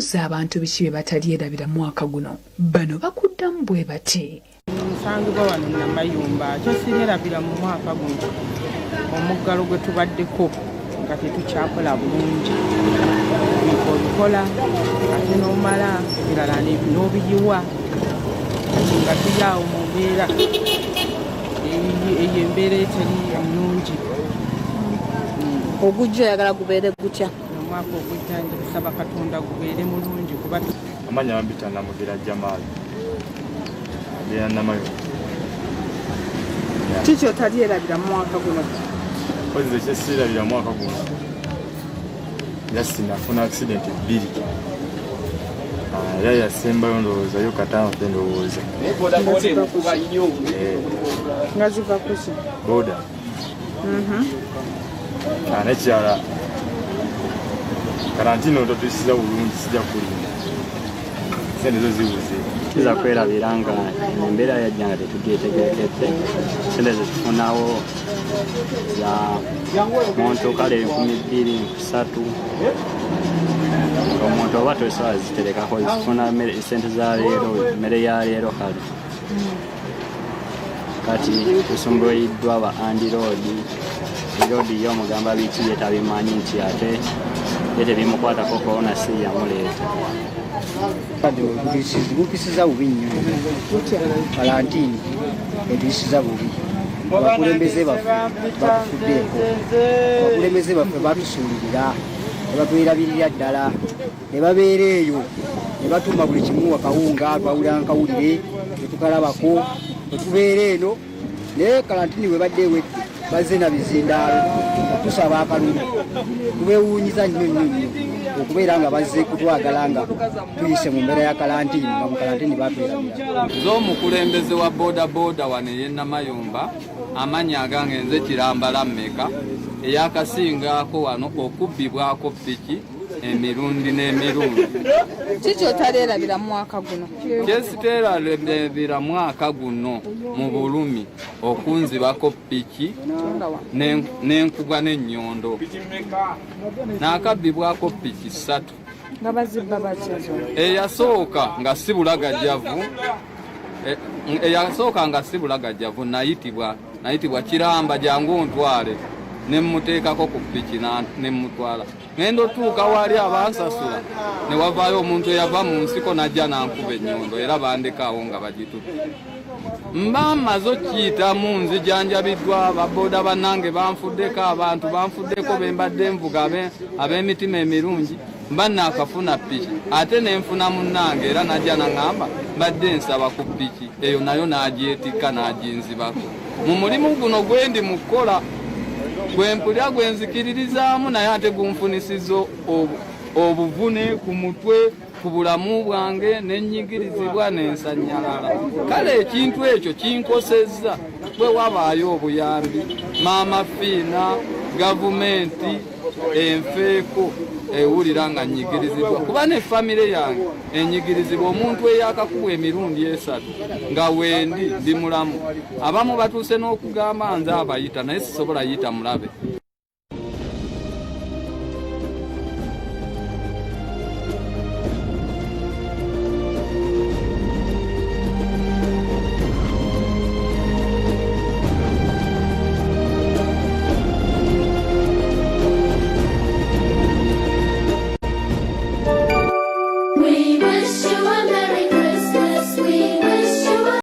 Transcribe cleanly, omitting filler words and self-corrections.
yabuuza abantu biki bye batalyerabira mu mwaka guno. Bano bakuddamu bwe bati. Nsangibwa wano Namayumba kyosiryerabira mu mwaka guno omuggalo gwe tubaddeko nga tetukyakola bulungi. Bikola ate n'omala ebirala n'obiyiwa nga tuyaawo mu mbeera eyo embeera eteri ennungi. Ogujja oyagala gubeere gutya? Omwaka ogujja nsaba Katonda gubeere mulungi kuba amanya Wambita Namuvira Jamaali ya Namayumba. Kiki otalyerabira mu mwaka guno? Ozize kyesiirabira mu mwaka guno yasi nafuna accident bbiri. Era yasembayo ndowooza yo kataano fe ndowooza. Nga ziva kuki? Boda. Nekyala karantini ototuyisiza bulungi sijja kulinda. Sente zo zibuze. Kiza kwerabira nga embeera yajja nga tetugyetegekedde. Sente zetufunawo za muntu kale 2,300. Omuntu oba tosobola ziterekako zifuna sente za leero, mmere ya leero kale. Kati tusumbuyiddwa ba andiroodi. Roodi yo mugamba biki yetabimanyi nti ate tebimukwatako korona si yamuleeta. Gukisiza bubi nnyo karantini eduyisiza bubi. Abakulembeze baffe batufuddeeko, abakulembeze baffe batusuulirira ne batwerabirira ddala ne babeera eyo ne batuma buli kimu wakawunga twawulira nkawulire tetukalabako tetubeera eno naye karantini bwe badde ewedde bazze na bizindaalo tusaba akalulu tubeewuunyiza nnyo okubeera nga bazze kutwagala nga tuyise mu mbeera ya karantini nga mu karantini batwerabira. Z'omukulembeze wa bodaboda wano ye Namayumba amanya agange nze Kirambala Mmeka eyakasingako wano okubbibwako ppiki emirundi n'emirundi. Kiki otalyerabira mu mwaka guno? Kyesiteerabira mwaka guno mu bulumi okunzibako ppiki n'enkugwa n'ennyondo. N'akabbibwako ppiki 3. Nga bazibba bakyazo. Eyasooka nga si bulagajjavu nayitibwa Kiramba jangu ontwale ne mmuteekako ku ppiki ne mmutwala. Ngenda otuuka wali abansasula ne wavaayo omuntu eyava mu nsiko najja nankuba ennyondo era bandekaawo nga bagitutte. Mba mmaze okiyitamu nzijanjabiddwa ababooda bannange banfuddeko abantu banfuddeko be mbadde nvuga ab'emitima emirungi mba naakafuna ppiki ate ne nfuna munnange era najja naŋŋamba mbadde nsaba ku ppiki eyo nayo n'agyetikka n'aginzibako. Mu mulimu guno gwe ndi mu kukola gwe mpulira gwe nzikiririzaamu naye ate gunfunisizza obuvune ku mutwe ku bulamu bwange n'ennyigirizibwa n'ensanyalala. Kale ekintu ekyo kinkosezza bwe wabaayo obuyambi maama fiina gavumenti enfeeko ewulira nga nnyigirizibwa kuba ne famire yange ennyigirizibwa omuntu eyakakuwa emirundi 3 nga wendi ndi mulamu. Abamu batuuse n'okugamba nze abayita naye sisobola yita mulabe